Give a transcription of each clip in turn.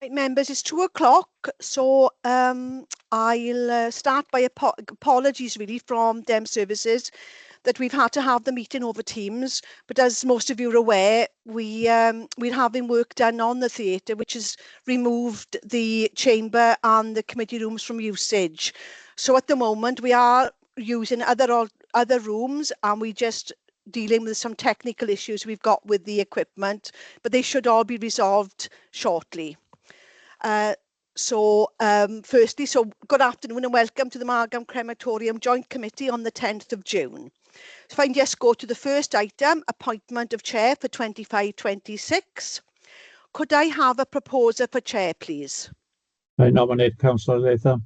Right, members, it's 2 o'clock, so I'll start by apologies really from Dem Services that we've had to have the meeting over Teams, but as most of you are aware, we're having work done on the theatre, which has removed the chamber and the committee rooms from usage. So at the moment we are using other rooms, and we just dealing with some technical issues we've got with the equipment, but they should all be resolved shortly. Firstly, good afternoon and welcome to the Margam Crematorium Joint Committee on the 10th of June. If I can just go to the first item, appointment of chair for 25-26. Could I have a proposer for chair, please? I nominate Councillor Latham.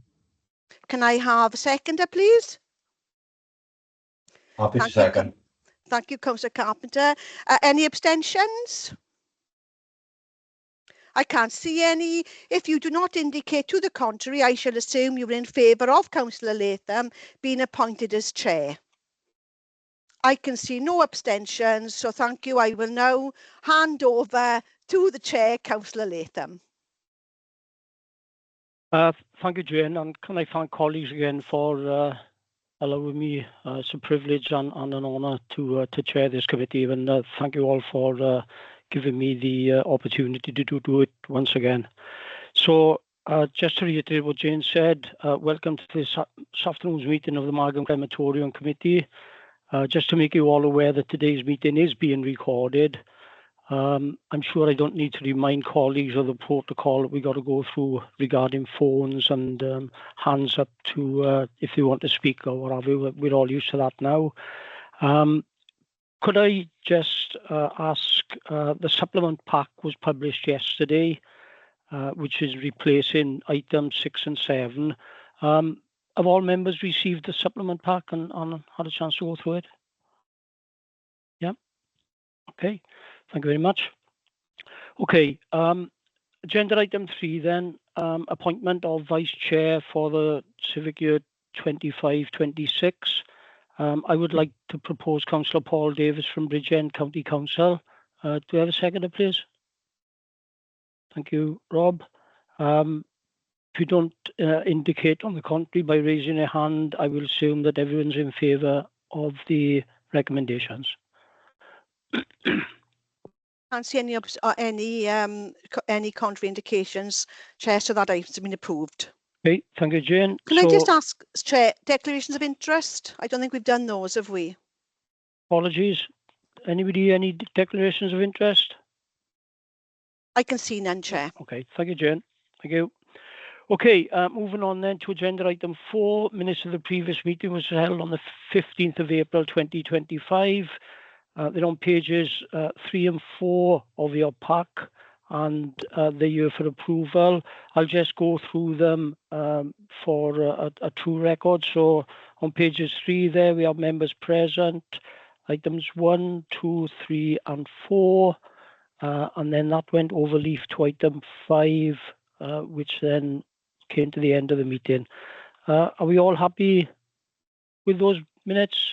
Can I have a seconder, please? Happy to second. Thank you, Councillor Carpenter. Any abstentions? I can't see any. If you do not indicate to the contrary, I shall assume you're in favour of Councillor Latham being appointed as chair. I can see no abstentions, so thank you. I will now hand over to the chair, Councillor Latham. Thank you, Jane, and can I thank colleagues again for allowing me. It's a privilege and an honour to chair this committee, and thank you all for giving me the opportunity to do it once again. So just to reiterate what Jane said, welcome to this afternoon's meeting of the Margam Crematorium Committee. Just to make you all aware that today's meeting is being recorded. I'm sure I don't need to remind colleagues of the protocol that we got to go through regarding phones and hands up to if they want to speak or whatever. We're all used to that now. Could I just ask, the supplement pack was published yesterday, which is replacing items 6 and 7. Have all members received the supplement pack and had a chance to go through it? Yeah. Okay. Thank you very much. Okay. Agenda item 3 then, appointment of vice chair for the civic year 25-26. I would like to propose Councillor Paul Davis from Bridgend County Council. Do we have a seconder, please? Thank you, Rob. If you don't indicate on the contrary by raising your hand, I will assume that everyone's in favour of the recommendations. Can't see any contrary indications, Chair, so that item's been approved. Okay, thank you, Jane. Can I just ask, Chair, declarations of interest? I don't think we've done those, have we? Apologies. Anybody, any declarations of interest? I can see none, Chair. Okay, thank you, Jane. Thank you. Okay, moving on then to agenda item 4. Minutes of the previous meeting was held on the 15th of April 2025. They're on pages 3 and 4 of your pack, and they're here for approval. I'll just go through them for a true record. So on pages 3 there, we have members present, items 1, 2, 3, and 4. And then that went over leaf to item 5, which then came to the end of the meeting. Are we all happy with those minutes?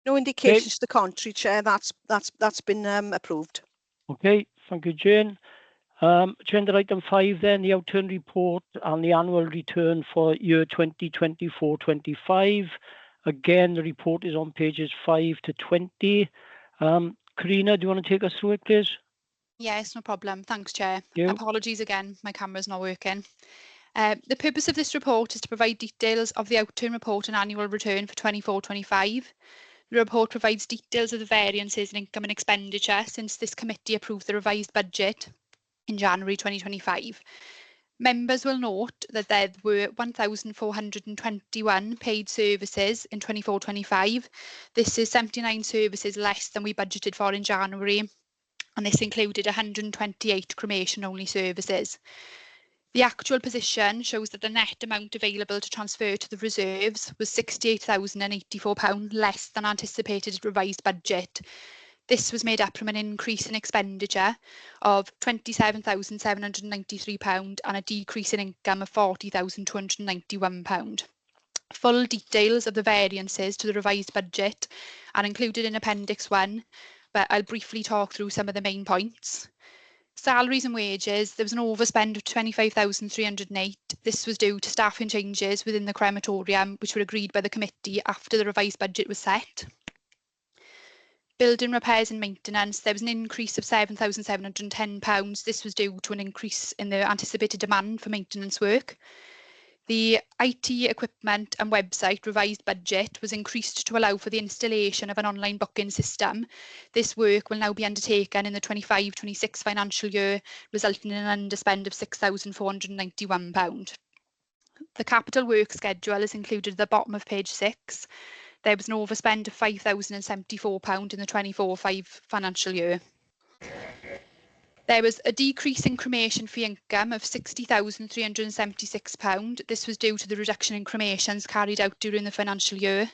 No indications to the contrary, Chair. That's been approved. Okay, thank you, Jane. Agenda item 5 then, the outturn report and the annual return for year 2024-25. Again, the report is on pages 5 to 20. Karina, do you want to take us through it, please? Yes, no problem. Thanks, Chair. Yeah. Apologies again, my camera's not working. The purpose of this report is to provide details of the outturn report and annual return for 24-25. The report provides details of the variances in income and expenditure since this committee approved the revised budget in January 2025. Members will note that there were 1,421 paid services in 24-25. This is 79 services less than we budgeted for in January, and this included 128 cremation-only services. The actual position shows that the net amount available to transfer to the reserves was £68,084 less than anticipated revised budget. This was made up from an increase in expenditure of £27,793 and a decrease in income of £40,291. Full details of the variances to the revised budget are included in Appendix 1, but I'll briefly talk through some of the main points. Salaries and wages, there was an overspend of 25,308. This was due to staffing changes within the crematorium, which were agreed by the committee after the revised budget was set. Building repairs and maintenance, there was an increase of £7,710. This was due to an increase in the anticipated demand for maintenance work. The IT equipment and website revised budget was increased to allow for the installation of an online booking system. This work will now be undertaken in the 25-26 financial year, resulting in an underspend of £6,491. The capital work schedule is included at the bottom of page 6. There was an overspend of £5,074 in the 24-25 financial year. There was a decrease in cremation fee income of £60,376. This was due to the reduction in cremations carried out during the financial year.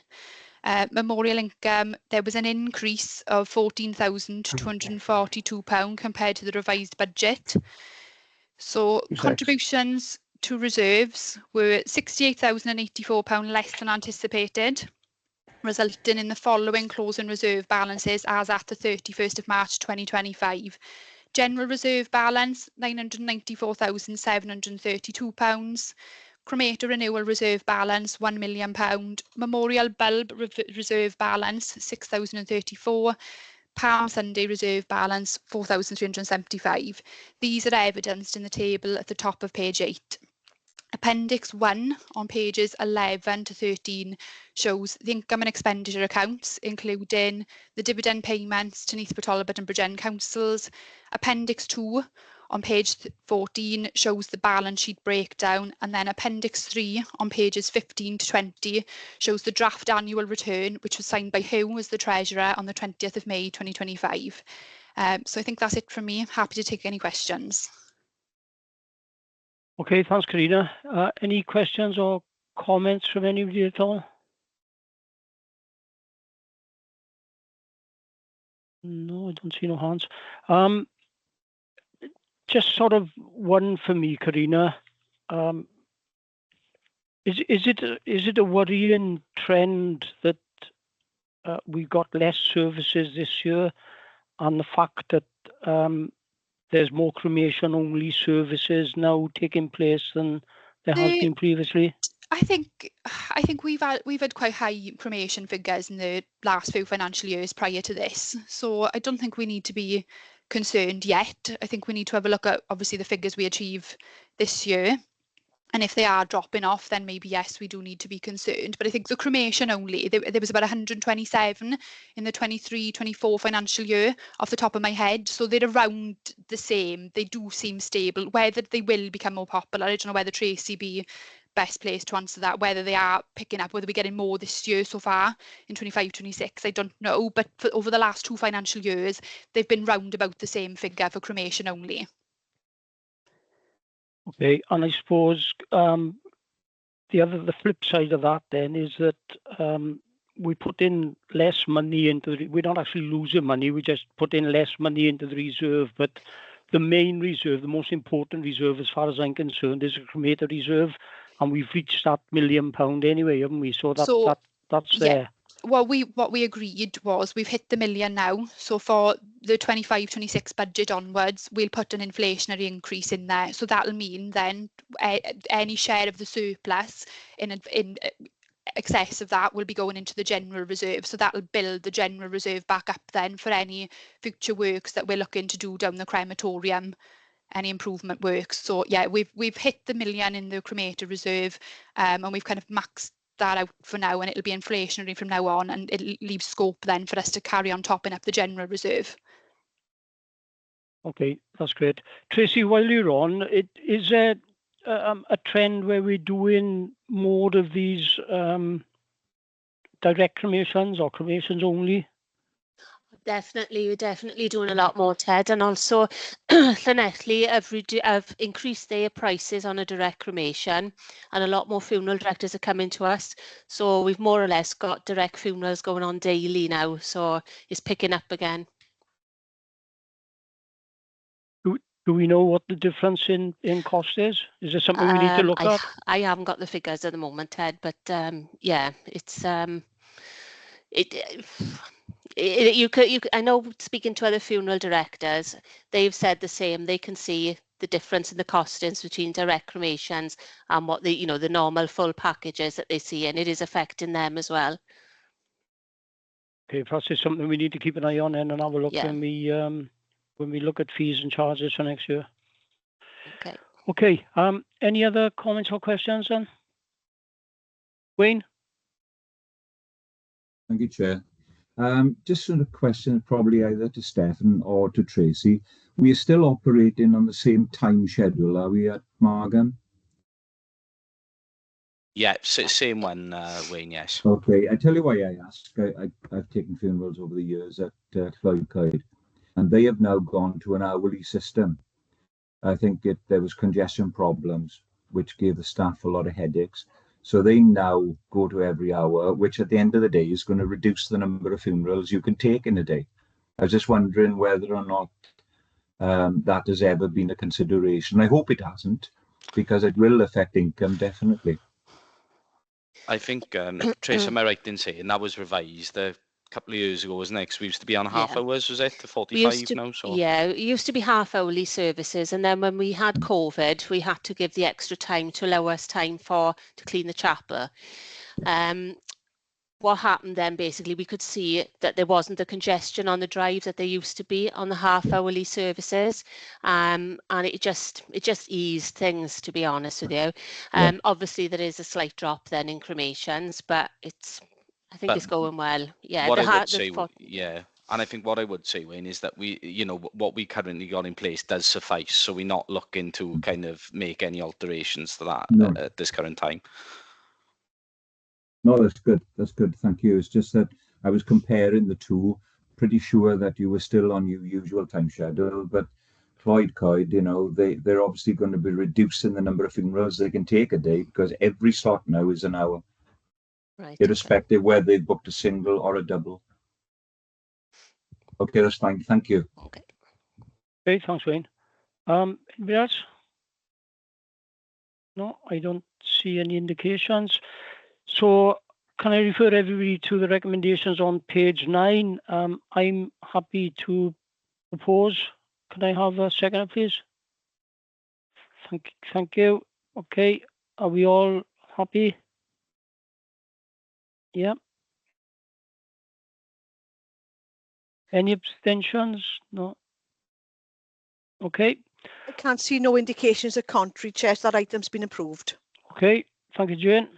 Memorial income, there was an increase of £14,242 compared to the revised budget. So contributions to reserves were £68,084 less than anticipated, resulting in the following closing reserve balances as at the 31st of March 2025. General reserve balance, £994,732. Cremator renewal reserve balance, £1 million. Memorial bulb reserve balance, £6,034. Palm Sunday reserve balance, £4,375. These are evidenced in the table at the top of page 8. Appendix 1 on pages 11 to 13 shows the income and expenditure accounts, including the dividend payments to Neath, Talbot and Bridgend councils. Appendix 2 on page 14 shows the balance sheet breakdown, and then Appendix 3 on pages 15 to 20 shows the draft annual return, which was signed by Hugh as the Treasurer on the 20th of May 2025. So I think that's it from me. I'm happy to take any questions. Okay, thanks, Karina. Any questions or comments from anybody at all? No, I don't see no hands. Just sort of one for me, Karina. Is it a worrying trend that we got less services this year, and the fact that there's more cremation-only services now taking place than there has been previously? I think we've had quite high cremation figures in the last few financial years prior to this, so I don't think we need to be concerned yet. I think we need to have a look at obviously the figures we achieve this year, and if they are dropping off, then maybe yes, we do need to be concerned. But I think the cremation only, there was about 127 in the 23-24 financial year off the top of my head, so they're around the same. They do seem stable. Whether they will become more popular, I don't know whether Tracy be best placed to answer that, whether they are picking up, whether we're getting more this year so far in 25-26, I don't know. But over the last 2 financial years, they've been round about the same figure for cremation only. Okay, and I suppose the flip side of that then is that we put in less money into we're not actually losing money, we just put in less money into the reserve, but the main reserve, the most important reserve as far as I'm concerned, is a cremator reserve, and we've reached that £1 million anyway, haven't we? So that's there. What we agreed was we've hit the million now. So for the 25-26 budget onwards, we'll put an inflationary increase in there. So that'll mean then any share of the surplus in excess of that will be going into the general reserve. So that'll build the general reserve back up then for any future works that we're looking to do down the crematorium, any improvement works. So yeah, we've hit the million in the cremator reserve, and we've kind of maxed that out for now, and it'll be inflationary from now on, and it leaves scope then for us to carry on topping up the general reserve. Okay, that's great. Tracy, while you're on, is there a trend where we're doing more of these direct cremations or cremations only? Definitely, we're definitely doing a lot more, Ted, and also Llanelli have increased their prices on a direct cremation, and a lot more funeral directors are coming to us. So we've more or less got direct funerals going on daily now, so it's picking up again. Do we know what the difference in cost is? Is there something we need to look at? I haven't got the figures at the moment, Ted, but yeah, it's I know, speaking to other funeral directors, they've said the same. They can see the difference in the costings between direct cremations and what the normal full packages that they see, and it is affecting them as well. Okay, perhaps it's something we need to keep an eye on and have a look Yeah. when we look at fees and charges for next year. Okay. Okay. Any other comments or questions then? Wayne? Thank you, Chair. Just sort of question, probably either to Stefan or to Tracy. We are still operating on the same time schedule, are we, at Margam? Yeah, same one, Wayne, yes. Okay, I tell you why I ask. I've taken funerals over the years at Clwyd, and they have now gone to an hourly system. I think there was congestion problems, which gave the staff a lot of headaches. So they now go to every hour, which at the end of the day is going to reduce the number of funerals you can take in a day. I was just wondering whether or not that has ever been a consideration. I hope it hasn't, because it will affect income, definitely. I think, Trace, am I right in saying that was revised a couple of years ago, wasn't it? Because we used to be on half hours, was it? To 45 now? So yeah, it used to be half-hourly services, and then when we had COVID, we had to give the extra time to allow us time to clean the chapel. What happened then, basically, we could see that there wasn't the congestion on the drive that there used to be on the half-hourly services, and it just eased things, to be honest with you. Obviously, there is a slight drop then in cremations, but I think it's going well. Yeah, what I would say, yeah, and I think what I would say, Wayne, is that we, what we currently got in place does suffice, so we're not looking to kind of make any alterations to that at this current time. No, that's good. That's good. Thank you. It's just that I was comparing the two, pretty sure that you were still on your usual time schedule, but Clwyd, they're obviously going to be reducing the number of funerals they can take a day, because every slot now is an hour, right, irrespective whether they've booked a single or a double. Okay, that's fine. Thank you. Okay. Okay, thanks, Wayne. Anybody else? No, I don't see any indications. So can I refer everybody to the recommendations on page 9? I'm happy to propose. Can I have a second, please? Thank you. Okay, are we all happy? Yeah. Any abstentions? No. Okay. I can't see no indications of contrary, Chair. That item's been approved. Okay, thank you, Jane.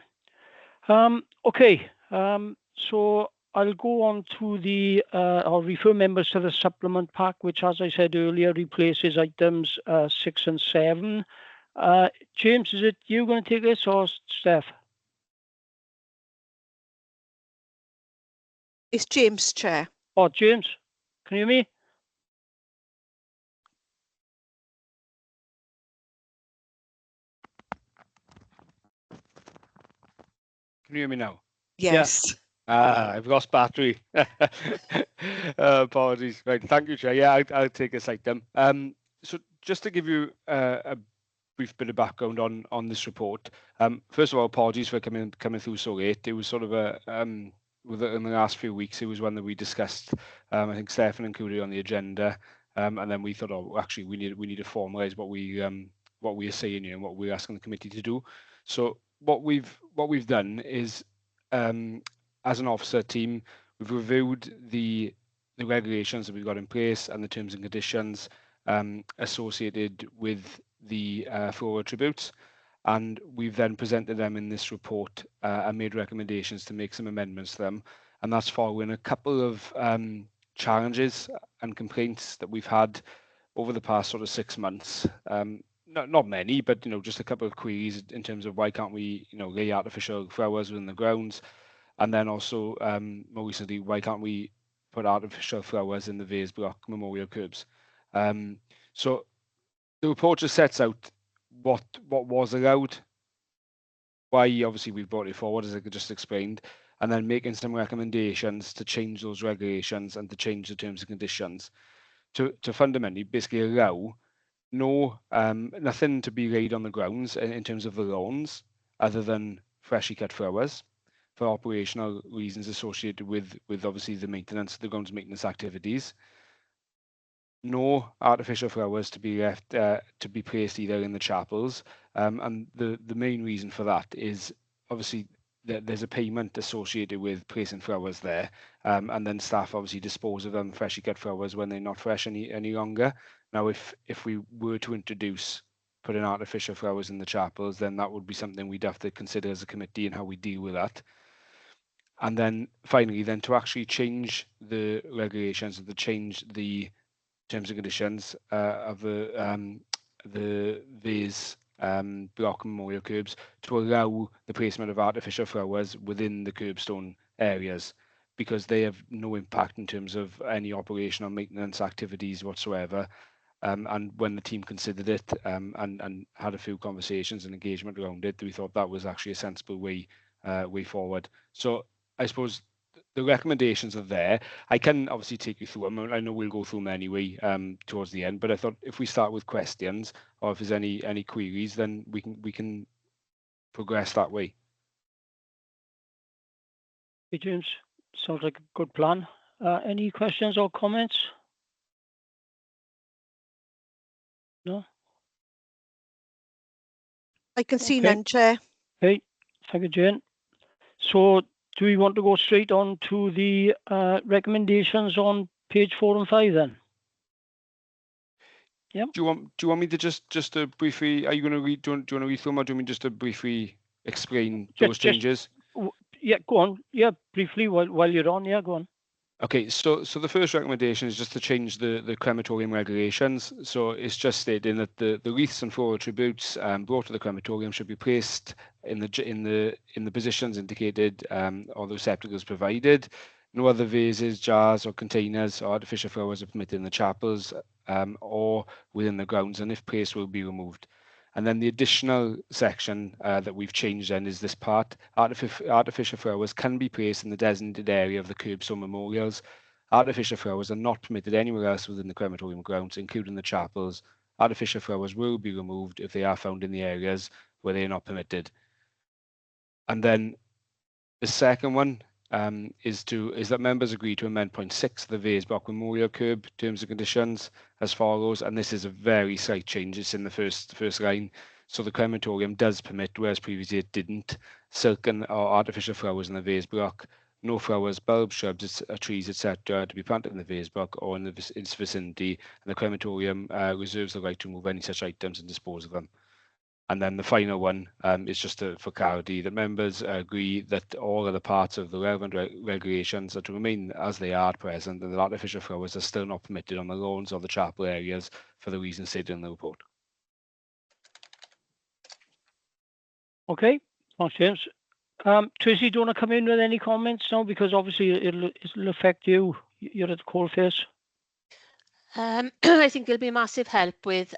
Okay, so I'll go on to I'll refer members to the supplement pack, which, as I said earlier, replaces items 6 and 7. James, is it you going to take this, or Steph? It's James, Chair. Oh, James, can you hear me? Can you hear me now? Yes. Yeah. I've lost battery. Apologies. Right, thank you, Chair. Yeah, I'll take this item. So just to give you a brief bit of background on this report. First of all, apologies for coming through so late. It was sort of in the last few weeks, it was one that we discussed. I think Stefan included on the agenda, and then we thought, oh, actually, we need to formalise what we are saying here and what we're asking the committee to do. So what we've done is, as an officer team, we've reviewed the regulations that we've got in place and the terms and conditions associated with the floral tributes, and we've then presented them in this report and made recommendations to make some amendments to them, and that's following a couple of challenges and complaints that we've had over the past sort of 6 months. Not many, but just a couple of queries in terms of why can't we lay artificial flowers within the grounds, and then also more recently, why can't we put artificial flowers in the Vase Block memorial curbs. So the report just sets out what was allowed, why obviously we've brought it forward, as I just explained, and then making some recommendations to change those regulations and to change the terms and conditions to fundamentally basically allow nothing to be laid on the grounds in terms of the lawns other than freshly cut flowers. for operational reasons associated with obviously the maintenance, the grounds maintenance activities. No artificial flowers to be left to be placed either in the chapels, and the main reason for that is obviously there's a payment associated with placing flowers there, and then staff obviously dispose of them, freshly cut flowers, when they're not fresh any longer. Now, if we were to introduce putting artificial flowers in the chapels, then that would be something we'd have to consider as a committee and how we deal with that. And then finally, then to actually change the regulations and to change the terms and conditions of the vase block memorial curbs to allow the placement of artificial flowers within the curbstone areas, because they have no impact in terms of any operational maintenance activities whatsoever. And when the team considered it and had a few conversations and engagement around it, we thought that was actually a sensible way forward. So I suppose the recommendations are there. I can obviously take you through them. I know we'll go through them anyway towards the end, but I thought if we start with questions, or if there's any queries, then we can progress that way. Hey, James, sounds like a good plan. Any questions or comments? No? I can see Okay. none, Chair. Hey, thank you, Jane. So do we want to go straight on to the recommendations on page 4 and 5 then? Yeah. Do you want me to just to briefly? Are you going to read? Do you want to read through them, or do you want me just to briefly explain those changes? Yeah, go on. Yeah, briefly while you're on. Yeah, go on. Okay, so the first recommendation is just to change the crematorium regulations. So it's just stating that the wreaths and floral tributes brought to the crematorium should be placed in the positions indicated or the receptacles provided. No other vases, jars, or containers or artificial flowers are permitted in the chapels or within the grounds, and if placed, will be removed. And then the additional section that we've changed then is this part. Artificial flowers can be placed in the designated area of the curbstone memorials. Artificial flowers are not permitted anywhere else within the crematorium grounds, including the chapels. Artificial flowers will be removed if they are found in the areas where they are not permitted. And then the second one is that members agree to amend point 6 of the vase block memorial curb terms and conditions as follows, and this is a very slight change. It's in the first line. So the crematorium does permit, whereas previously it didn't, silk and or artificial flowers in the vase block. No flowers, bulbs, shrubs, trees, etc. to be planted in the vase block or in its vicinity, and the crematorium reserves the right to remove any such items and dispose of them. And then the final one is just for clarity that members agree that all other parts of the relevant regulations are to remain as they are at present, and that artificial flowers are still not permitted on the lawns or the chapel areas for the reasons stated in the report. Okay, thanks, James. Tracy, do you want to come in with any comments now? Because obviously it'll affect you. You're at the coalface. I think there'll be massive help with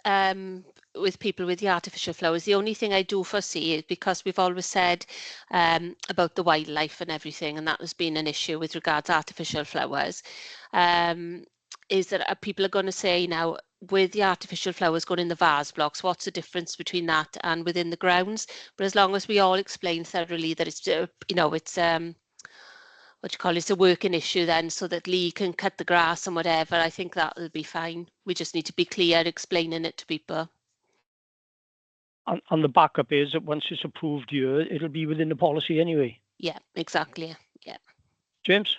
people with the artificial flowers. The only thing I do foresee is, because we've always said about the wildlife and everything, and that has been an issue with regards to artificial flowers, is that people are going to say now, with the artificial flowers going in the vase blocks, what's the difference between that and within the grounds? But as long as we all explain thoroughly that it's, it's what you call it's a working issue then, so that Lee can cut the grass and whatever, I think that will be fine. We just need to be clear explaining it to people. And the backup is that once it's approved here, it'll be within the policy anyway. Yeah, exactly. Yeah. James?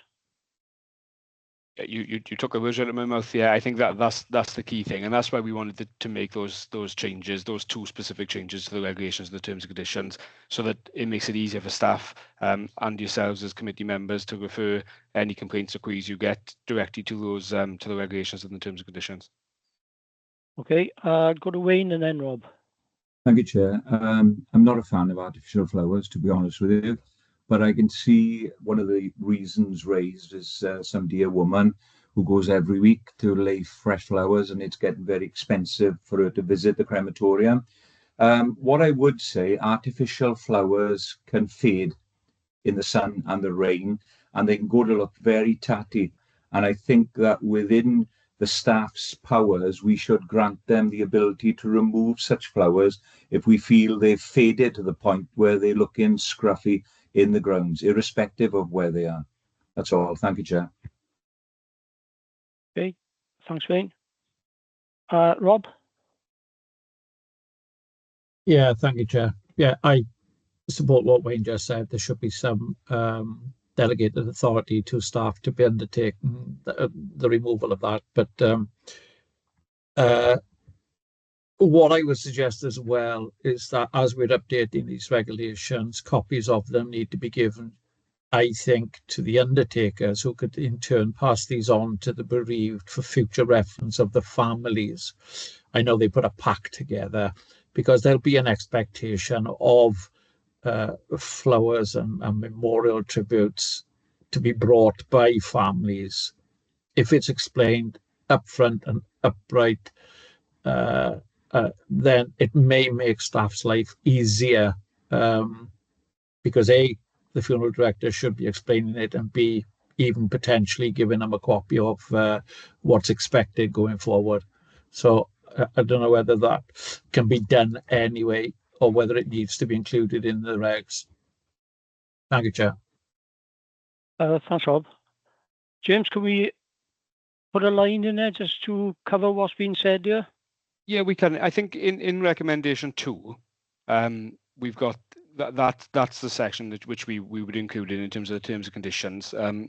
You took the words out of my mouth. Yeah, I think that's the key thing, and that's why we wanted to make those changes, those two specific changes to the regulations, the terms and conditions, so that it makes it easier for staff and yourselves as committee members to refer any complaints or queries you get directly to those to the regulations and the terms and conditions. Okay, go to Wayne and then Rob. Thank you, Chair. I'm not a fan of artificial flowers, to be honest with you. But I can see one of the reasons raised is a woman who goes every week to lay fresh flowers, and it's getting very expensive for her to visit the crematorium. What I would say, artificial flowers can fade in the sun and the rain, and they can go to look very tatty. And I think that within the staff's powers, we should grant them the ability to remove such flowers if we feel they've faded to the point where they're looking scruffy. in the grounds, irrespective of where they are. That's all. Thank you, Chair. Okay, thanks, Wayne. Rob? Yeah, thank you, Chair. Yeah, I support what Wayne just said. There should be some delegated authority to staff to be undertaking the removal of that. But what I would suggest as well is that as we're updating these regulations, copies of them need to be given, I think, to the undertakers, who could in turn pass these on to the bereaved for future reference of the families. I know they put a pack together because there'll be an expectation of flowers and memorial tributes to be brought by families. If it's explained upfront and upright, then it may make staff's life easier, because A, the funeral director should be explaining it, and B, even potentially giving them a copy of what's expected going forward. So I don't know whether that can be done anyway, or whether it needs to be included in the regs. Thank you, Chair. Thanks, Rob. James, can we put a line in there just to cover what's been said here? Yeah, we can. I think in recommendation 2, we've got that's the section which we would include in terms of the terms and conditions. The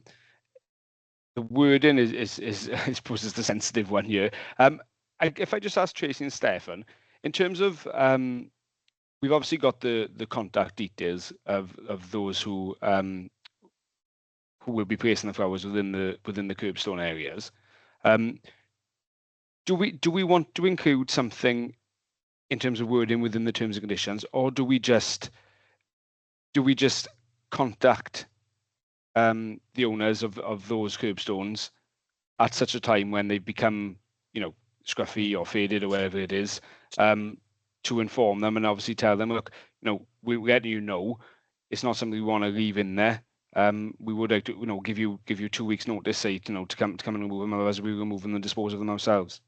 wording is I suppose is the sensitive one here. If I just ask Tracy and Stefan, in terms of we've obviously got the contact details of those who will be placing the flowers within the curbstone areas. Do we want to include something in terms of wording within the terms and conditions, or do we just contact the owners of those curbstones at such a time when they've become, scruffy or faded or whatever it is, to inform them and obviously tell them, look, we're letting you know it's not something we want to leave in there. We would like to, give you 2 weeks notice, say, to come and remove them, otherwise we remove them and dispose of them ourselves.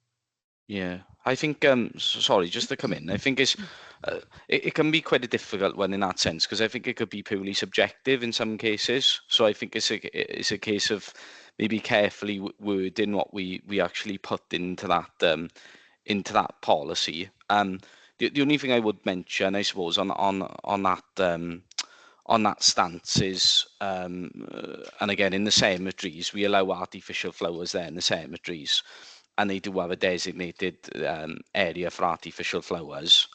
Yeah, I think, sorry, just to come in, I think it can be quite a difficult one in that sense, because I think it could be purely subjective in some cases. So I think it's a case of maybe carefully wording what we actually put into that policy. The only thing I would mention, I suppose, on that stance is, and again, in the cemeteries, we allow artificial flowers there in the cemeteries, and they do have a designated area for artificial flowers.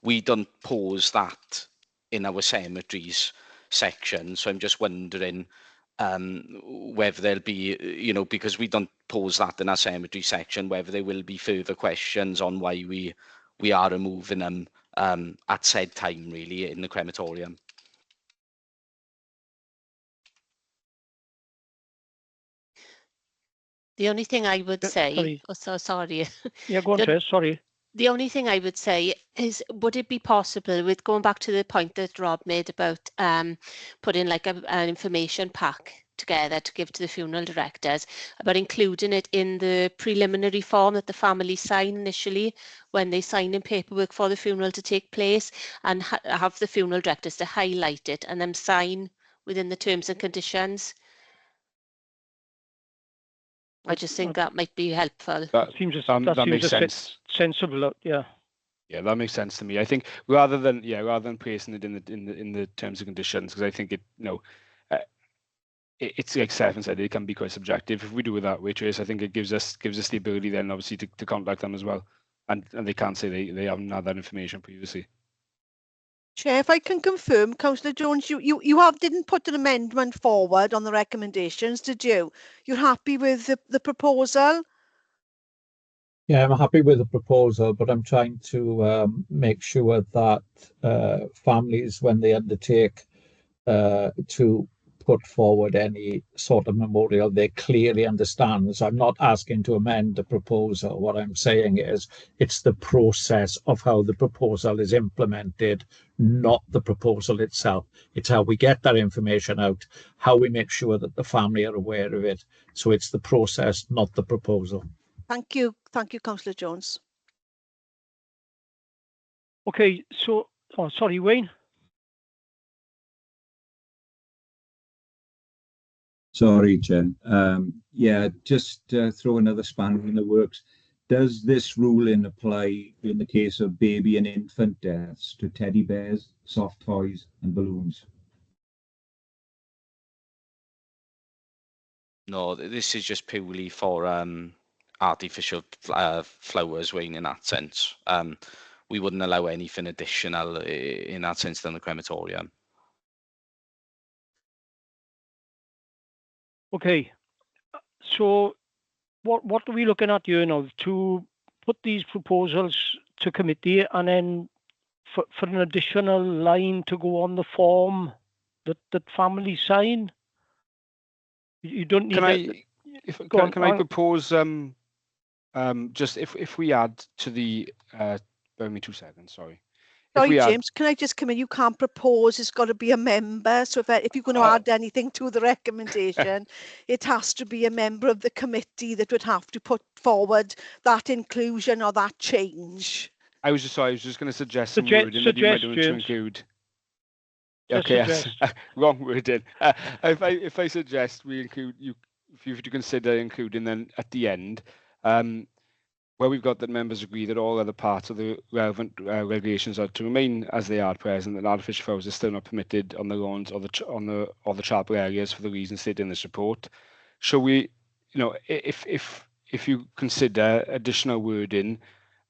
We don't pose that in our cemeteries section, so I'm just wondering whether there'll be, because we don't pose that in our cemetery section, whether there will be further questions on why we are removing them at said time, really, in the crematorium. The only thing I would say, sorry. Sorry. Yeah, go on, Tess, sorry. The only thing I would say is, would it be possible, with going back to the point that Rob made about putting like an information pack together to give to the funeral directors, about including it in the preliminary form that the family sign initially when they sign in paperwork for the funeral to take place, and have the funeral directors to highlight it and then sign within the terms and conditions? I just think that might be helpful. That makes sense. Sensible, yeah. Yeah, that makes sense to me. I think rather than placing it in the terms and conditions, because I think it's like Stefan said, it can be quite subjective. If we do it that way, Trace, I think it gives us the ability then obviously to contact them as well, and they can't say they haven't had that information previously. Chair, if I can confirm, Councillor Jones, you didn't put an amendment forward on the recommendations, did you? You're happy with the proposal? Yeah, I'm happy with the proposal, but I'm trying to make sure that families, when they undertake to put forward any sort of memorial, they clearly understand. So I'm not asking to amend the proposal. What I'm saying is it's the process of how the proposal is implemented, not the proposal itself. It's how we get that information out, how we make sure that the family are aware of it. So it's the process, not the proposal. Thank you, Councillor Jones. Okay, so, sorry, Wayne. Sorry, Chen. Yeah, just throw another spanner in the works. Does this ruling apply in the case of baby and infant deaths to teddy bears, soft toys, and balloons? No, this is just purely for artificial flowers, Wayne, in that sense. We wouldn't allow anything additional in that sense than the crematorium. Okay, so what are we looking at here now? To put these proposals to committee and then for an additional line to go on the form that families sign? You don't need Can I propose just if we add to the bear me 2 seconds, sorry. Sorry, James, can I just come in? You can't propose, it's got to be a member. So if you're going to add anything to the recommendation, it has to be a member of the committee that would have to put forward that inclusion or that change. I was just going to suggest some wording that you might want to include. Okay, yes. Wrong wording. If I suggest we include if you to consider including then at the end, where we've got that members agree that all other parts of the relevant regulations are to remain as they are at present, and artificial flowers are still not permitted on the lawns or the chapel areas for the reasons stated in this report. Shall we, if you consider additional wording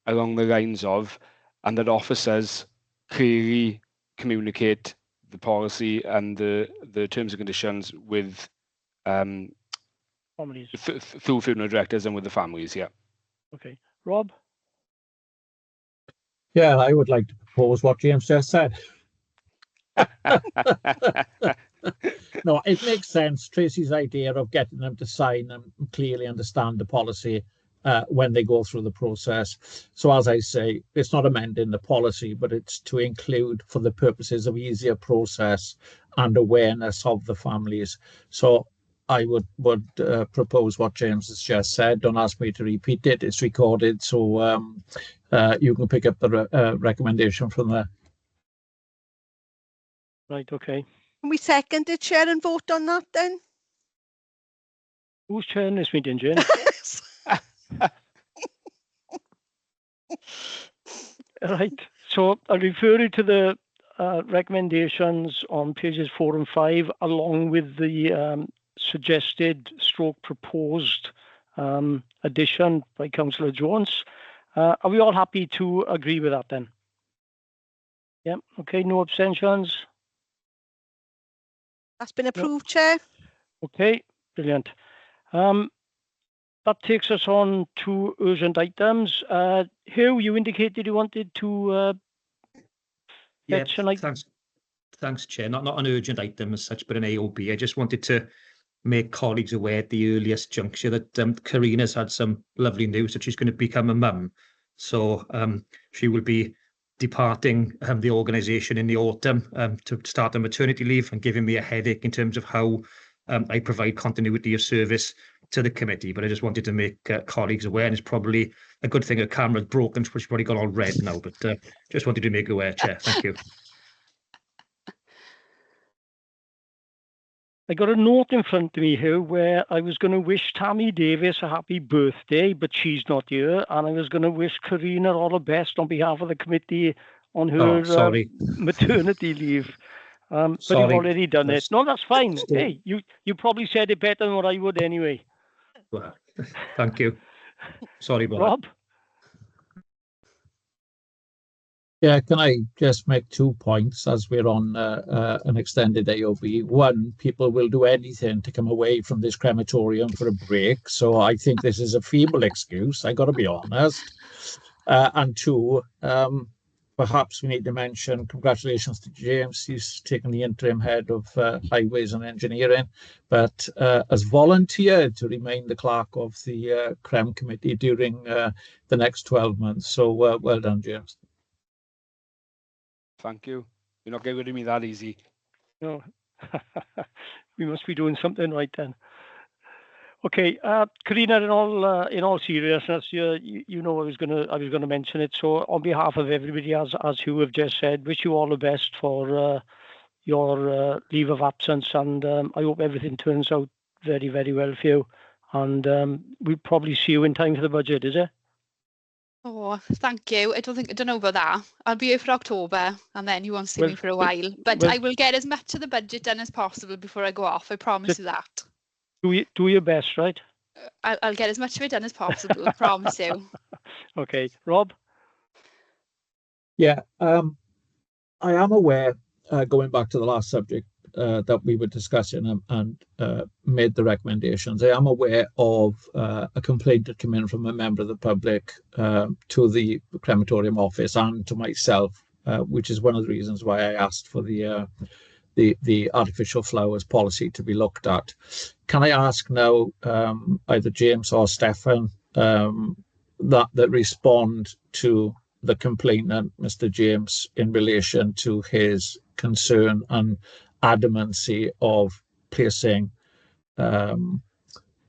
along the lines of, and that officers clearly communicate the policy and the terms and conditions with families through funeral directors and with the families, yeah. Okay, Rob? Yeah, I would like to propose what James just said. No, it makes sense. Tracy's idea of getting them to sign and clearly understand the policy when they go through the process. So as I say, it's not amending the policy, but it's to include for the purposes of easier process and awareness of the families. So I would propose what James has just said. Don't ask me to repeat it. It's recorded, so you can pick up the recommendation from there. Right, okay. Can we second it, Chair, and vote on that then? Who's chairing this meeting, Jane? Right, so I'll refer you to the recommendations on pages 4 and 5, along with the suggested / proposed addition by Councillor Jones. Are we all happy to agree with that then? Yeah, okay, no abstentions. That's been approved, Chair. Okay, brilliant. That takes us on to urgent items. Hugh, you indicated you wanted to fetch an item. Thanks, Chair. Not an urgent item as such, but an AOB. I just wanted to make colleagues aware at the earliest juncture that Karina's had some lovely news that she's going to become a mum. So she will be departing the organisation in the autumn to start a maternity leave, and giving me a headache in terms of how I provide continuity of service to the committee. But I just wanted to make colleagues aware, and it's probably a good thing her camera's broken, so she's probably gone all red now, but just wanted to make aware, Chair. Thank you. I got a note in front of me here where I was going to wish Tammy Davis a happy birthday, but she's not here, and I was going to wish Karina all the best on behalf of the committee on her maternity leave. But you've already done it. No, that's fine. Hey, you probably said it better than what I would anyway. Well, thank you. Sorry about Rob? that. Yeah, can I just make 2 points as we're on an extended AOB? One, people will do anything to come away from this crematorium for a break. So I think this is a feeble excuse, I got to be honest. And two, perhaps we need to mention congratulations to James. He's taken the interim head of highways and engineering, but has volunteered to remain the clerk of the CREM committee during the next 12 months. So well done, James. Thank you. You're not getting rid of me that easy. No, we must be doing something right then. Okay, Karina, in all seriousness, you know I was gonna mention it. So on behalf of everybody, as you have just said, wish you all the best for your leave of absence, and I hope everything turns out very, very well for you. And we'll probably see you in time for the budget, is it? Oh, thank you. I don't know about that. I'll be here for October, and then you won't see me for a while. But I will get as much of the budget done as possible before I go off. I promise you that. Do your best, right? I'll get as much of it done as possible. I promise you. Okay, Rob. Yeah, I am aware, going back to the last subject that we were discussing and made the recommendations, I am aware of a complaint that came in from a member of the public to the crematorium office and to myself, which is one of the reasons why I asked for the artificial flowers policy to be looked at. Can I ask now, either James or Stefan, that respond to the complainant, Mr. James, in relation to his concern and adamancy of placing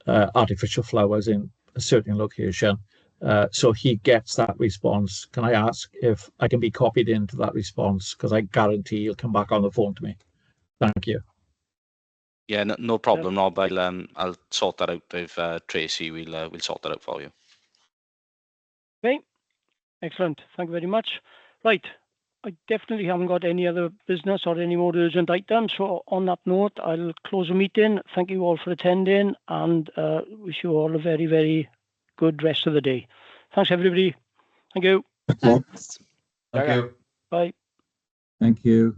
artificial flowers in a certain location, so he gets that response. Can I ask if I can be copied into that response, because I guarantee he'll come back on the phone to me. Thank you. Yeah, no problem, Rob. I'll sort that out with Tracy. We'll sort that out for you. Okay, excellent. Thank you very much. Right, I definitely haven't got any other business or any more urgent items. So on that note, I'll close the meeting. Thank you all for attending, and wish you all a very, very good rest of the day. Thanks, everybody. Thank you. Thanks. Thank you. Bye. Thank you.